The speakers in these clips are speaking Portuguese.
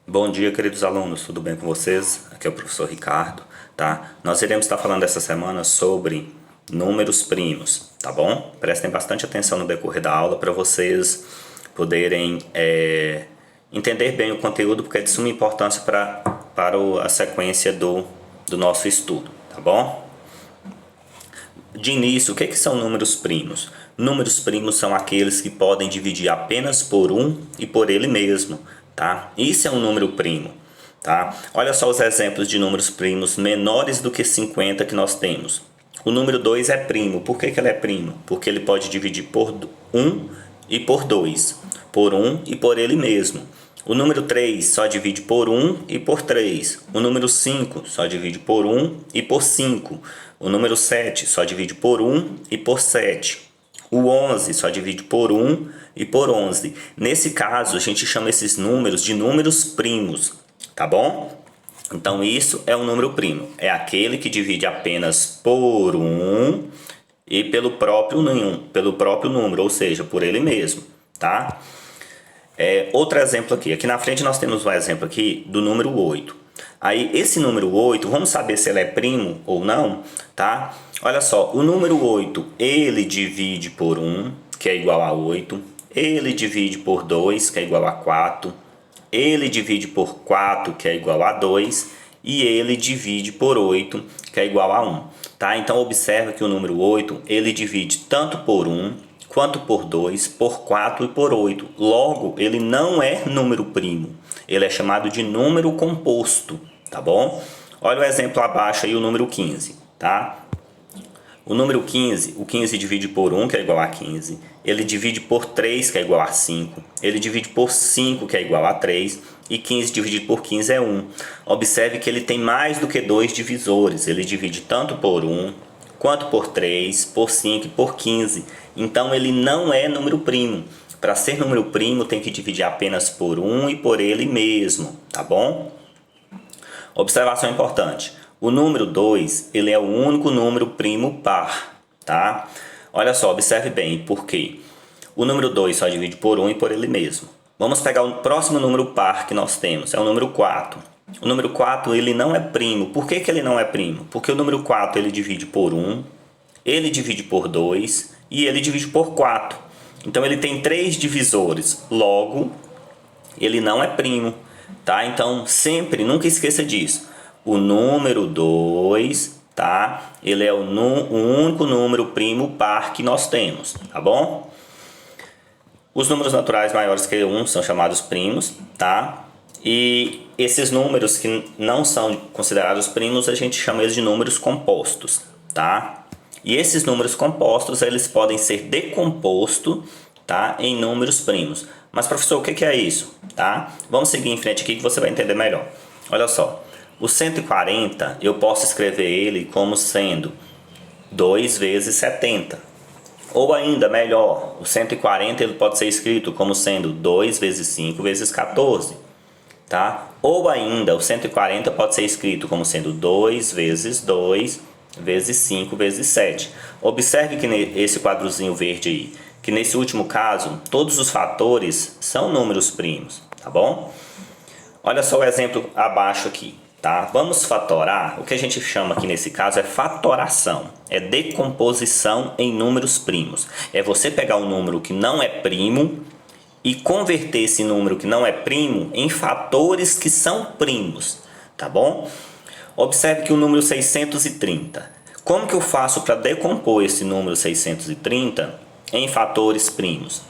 Bom dia, queridos alunos, tudo bem com vocês? Aqui é o professor Ricardo, tá? Nós iremos estar falando essa semana sobre números primos, tá bom? Prestem bastante atenção no decorrer da aula para vocês poderem entender bem o conteúdo, porque é de suma importância para a sequência do nosso estudo, tá bom? De início, o que são números primos? Números primos são aqueles que podem dividir apenas por um e por ele mesmo, tá? Isso é um número primo, tá? Olha só os exemplos de números primos menores do que 50 que nós temos. O número 2 é primo. Por que ele é primo? Porque ele pode dividir por 1 e por 2, por 1 e por ele mesmo. O número 3 só divide por 1 e por 3. O número 5 só divide por 1 e por 5. O número 7 só divide por 1 e por 7. O 11 só divide por 1 e por 11. Nesse caso, a gente chama esses números de números primos, tá bom? Então, isso é um número primo. É aquele que divide apenas por 1 e pelo próprio número, ou seja, por ele mesmo, tá? Outro exemplo aqui. Aqui na frente nós temos um exemplo aqui do número 8. Aí, esse número 8, vamos saber se ele é primo ou não, tá? Olha só, o número 8, ele divide por 1, que é igual a 8. Ele divide por 2, que é igual a 4. Ele divide por 4, que é igual a 2. E ele divide por 8, que é igual a 1. Tá? Então, observa que o número 8, ele divide tanto por 1, quanto por 2, por 4 e por 8. Logo, ele não é número primo. Ele é chamado de número composto, tá bom? Olha o exemplo abaixo aí, o número 15, tá? O número 15, o 15 divide por 1, que é igual a 15. Ele divide por 3, que é igual a 5. Ele divide por 5, que é igual a 3. E 15 dividido por 15 é 1. Observe que ele tem mais do que dois divisores. Ele divide tanto por 1, quanto por 3, por 5 e por 15. Então, ele não é número primo. Para ser número primo, tem que dividir apenas por 1 e por ele mesmo, tá bom? Observação importante. O número 2, ele é o único número primo par, tá? Olha só, observe bem, por quê? O número 2 só divide por 1 e por ele mesmo. Vamos pegar o próximo número par que nós temos, é o número 4. O número 4, ele não é primo. Por que ele não é primo? Porque o número 4, ele divide por 1, ele divide por 2 e ele divide por 4. Então, ele tem 3 divisores, logo, ele não é primo, tá? Então, sempre, nunca esqueça disso. O número 2, tá? Ele é o único número primo par que nós temos, tá bom? Os números naturais maiores que 1 são chamados primos, tá? E esses números que não são considerados primos, a gente chama eles de números compostos, tá? E esses números compostos, eles podem ser decompostos, tá, em números primos. Mas, professor, o que é isso? Tá? Vamos seguir em frente aqui que você vai entender melhor. Olha só, o 140, eu posso escrever ele como sendo 2 vezes 70. Ou ainda melhor, o 140 ele pode ser escrito como sendo 2 vezes 5 vezes 14. Tá? Ou ainda, o 140 pode ser escrito como sendo 2 vezes 2 vezes 5 vezes 7. Observe que nesse quadrozinho verde aí, que nesse último caso, todos os fatores são números primos, tá bom? Olha só o exemplo abaixo aqui, tá? Vamos fatorar, o que a gente chama aqui nesse caso é fatoração, é decomposição em números primos. É você pegar um número que não é primo e converter esse número que não é primo em fatores que são primos, tá bom? Observe que o número 630. Como que eu faço para decompor esse número 630 em fatores primos?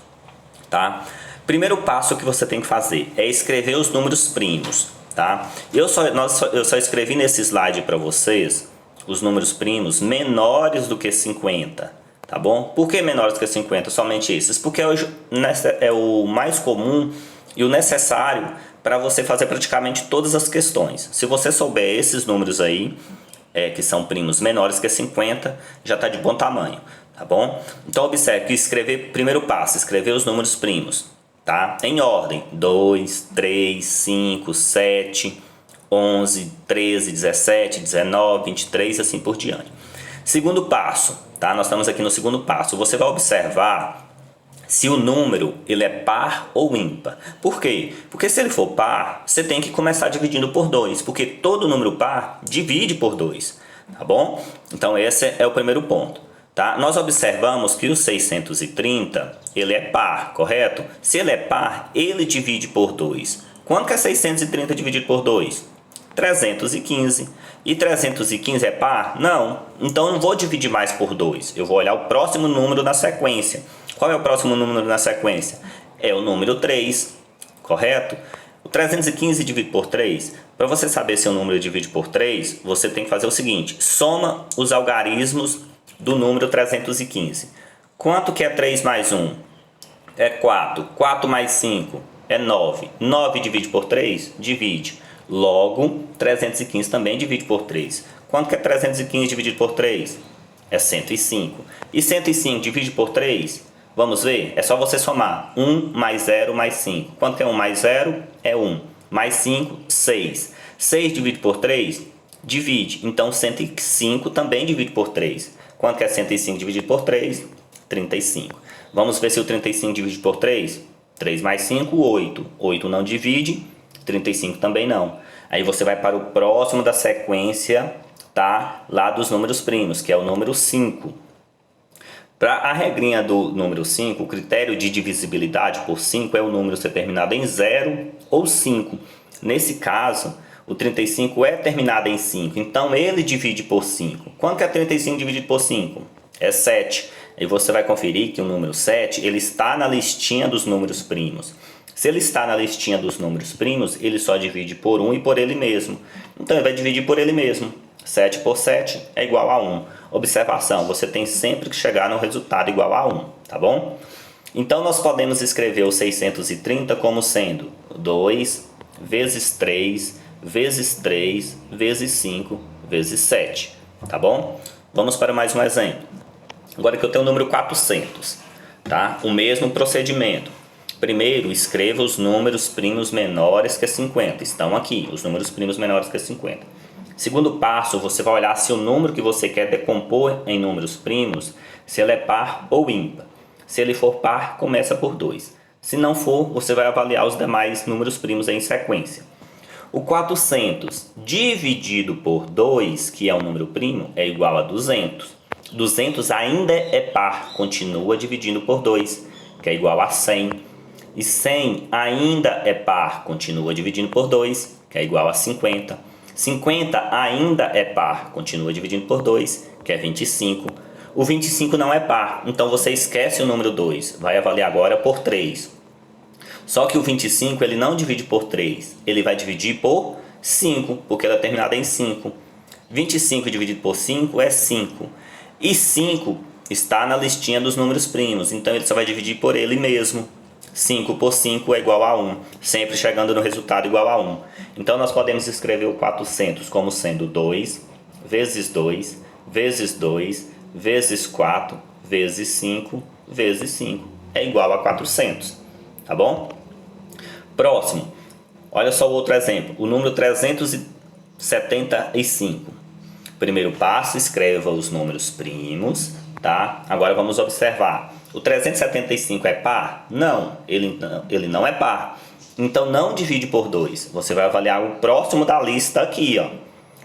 Tá? Primeiro passo que você tem que fazer é escrever os números primos. Tá? Eu só escrevi nesse slide para vocês os números primos menores do que 50. Tá bom? Por que menores do que 50? Somente esses. Porque é o mais comum e o necessário para você fazer praticamente todas as questões. Se você souber esses números aí, que são primos menores que 50, já está de bom tamanho, tá bom? Então, observe que primeiro passo, escrever os números primos, tá? Em ordem, 2, 3, 5, 7, 11, 13, 17, 19, 23, assim por diante. Segundo passo, tá? Nós estamos aqui no segundo passo. Você vai observar se o número ele é par ou ímpar. Por quê? Porque se ele for par, você tem que começar dividindo por 2, porque todo número par divide por 2, tá bom? Então esse é o primeiro ponto, tá? Nós observamos que o 630, ele é par, correto? Se ele é par, ele divide por 2. Quanto que é 630 dividido por 2? 315. E 315 é par? Não. Então eu não vou dividir mais por 2. Eu vou olhar o próximo número na sequência. Qual é o próximo número na sequência? É o número 3, correto? O 315 dividido por 3, para você saber se o número divide por 3, você tem que fazer o seguinte: soma os algarismos do número 315. Quanto que é 3 mais 1? É 4. 4 mais 5 é 9. 9 divide por 3? Divide. Logo, 315 também divide por 3. Quanto que é 315 dividido por 3? É 105. E 105 divide por 3? Vamos ver? É só você somar. 1 mais 0 mais 5. Quanto que é 1 mais 0? É 1. Mais 5, 6. 6 dividido por 3? Divide. Então, 105 também divide por 3. Quanto que é 105 dividido por 3? 35. Vamos ver se o 35 divide por 3? 3 mais 5, 8. 8 não divide, 35 também não. Aí você vai para o próximo da sequência, tá? Lá dos números primos, que é o número 5. Para a regrinha do número 5, o critério de divisibilidade por 5 é o número ser terminado em 0 ou 5. Nesse caso, o 35 é terminado em 5, então ele divide por 5. Quanto que é 35 dividido por 5? É 7. E você vai conferir que o número 7 ele está na listinha dos números primos. Se ele está na listinha dos números primos, ele só divide por 1 e por ele mesmo. Então ele vai dividir por ele mesmo. 7 por 7 é igual a 1. Observação, você tem sempre que chegar no resultado igual a 1, tá bom? Então nós podemos escrever o 630 como sendo 2 vezes 3 vezes 3 vezes 5 vezes 7, tá bom? Vamos para mais um exemplo. Agora que eu tenho o número 400, tá? O mesmo procedimento. Primeiro, escreva os números primos menores que 50. Estão aqui, os números primos menores que 50. Segundo passo, você vai olhar se o número que você quer decompor em números primos, se ele é par ou ímpar. Se ele for par, começa por 2. Se não for, você vai avaliar os demais números primos em sequência. O 400 dividido por 2, que é um número primo, é igual a 200. 200 ainda é par, continua dividindo por 2, que é igual a 100. E 100 ainda é par, continua dividindo por 2, que é igual a 50. 50 ainda é par, continua dividindo por 2, que é 25. O 25 não é par, então você esquece o número 2, vai avaliar agora por 3. Só que o 25 ele não divide por 3, ele vai dividir por 5, porque ele é terminado em 5. 25 dividido por 5 é 5. E 5 está na listinha dos números primos, então ele só vai dividir por ele mesmo. 5 por 5 é igual a 1, sempre chegando no resultado igual a 1. Então nós podemos escrever o 400 como sendo 2 vezes 2 vezes 2 vezes 4 vezes 5 vezes 5 é igual a 400, tá bom? Próximo, olha só o outro exemplo, o número 375. Primeiro passo, escreva os números primos, tá? Agora vamos observar. O 375 é par? Não, ele não é par. Então não divide por 2. Você vai avaliar o próximo da lista aqui, ó.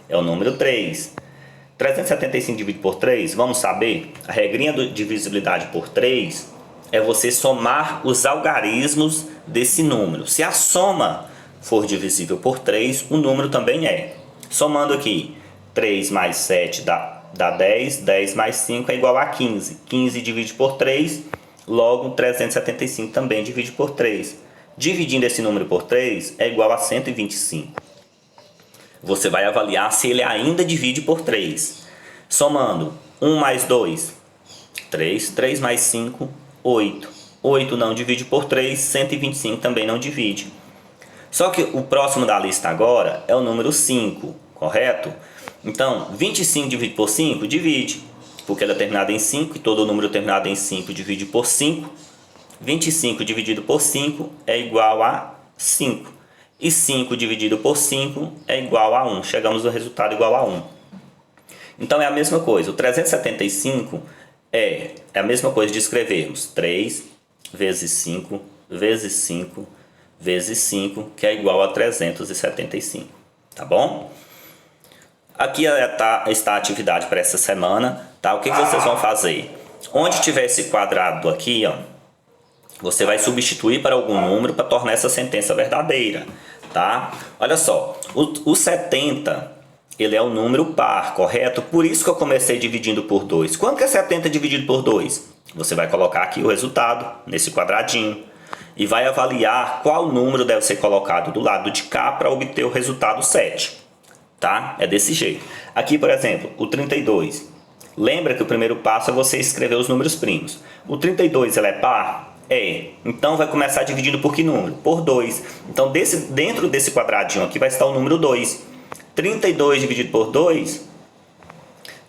É o número 3. 375 dividido por 3, vamos saber? A regrinha de divisibilidade por 3 é você somar os algarismos desse número. Se a soma for divisível por 3, o número também é. Somando aqui, 3 mais 7 dá 10, 10 mais 5 é igual a 15. 15 divide por 3, logo 375 também divide por 3. Dividindo esse número por 3 é igual a 125. Você vai avaliar se ele ainda divide por 3. Somando 1 mais 2, 3. 3 mais 5, 8. 8 não divide por 3, 125 também não divide. Só que o próximo da lista agora é o número 5, correto? Então, 25 dividido por 5, divide, porque ele é terminado em 5 e todo número terminado em 5 divide por 5. 25 dividido por 5 é igual a 5. E 5 dividido por 5 é igual a 1. Chegamos no resultado igual a 1. Então é a mesma coisa. O 375 é a mesma coisa de escrevermos 3 vezes 5, vezes 5, vezes 5, que é igual a 375, tá bom? Aqui está a atividade para essa semana, tá? O que vocês vão fazer? Onde tiver esse quadrado aqui, ó, você vai substituir para algum número para tornar essa sentença verdadeira, tá? Olha só, o 70, ele é um número par, correto? Por isso que eu comecei dividindo por 2. Quanto que é 70 dividido por 2? Você vai colocar aqui o resultado, nesse quadradinho, e vai avaliar qual número deve ser colocado do lado de cá para obter o resultado 7, tá? É desse jeito. Aqui, por exemplo, o 32. Lembra que o primeiro passo é você escrever os números primos. O 32, ele é par? É. Então, vai começar dividindo por que número? Por 2. Então, dentro desse quadradinho aqui vai estar o número 2. 32 dividido por 2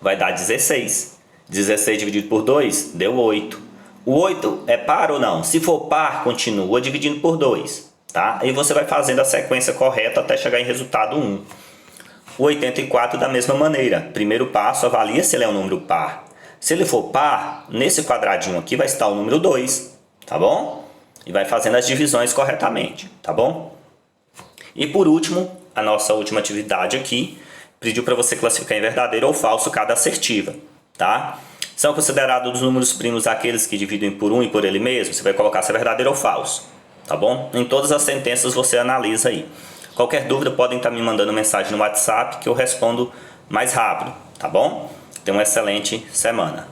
vai dar 16. 16 dividido por 2 deu 8. O 8 é par ou não? Se for par, continua dividindo por 2. Tá? Aí você vai fazendo a sequência correta até chegar em resultado 1. O 84 da mesma maneira. Primeiro passo, avalia se ele é um número par. Se ele for par, nesse quadradinho aqui vai estar o número 2. Tá bom? E vai fazendo as divisões corretamente. Tá bom? E por último, a nossa última atividade aqui pediu para você classificar em verdadeiro ou falso cada assertiva, tá? São considerados os números primos aqueles que dividem por 1 e por ele mesmo? Você vai colocar se é verdadeiro ou falso, tá bom? Em todas as sentenças você analisa aí. Qualquer dúvida podem estar me mandando mensagem no WhatsApp que eu respondo mais rápido, tá bom? Tenha uma excelente semana.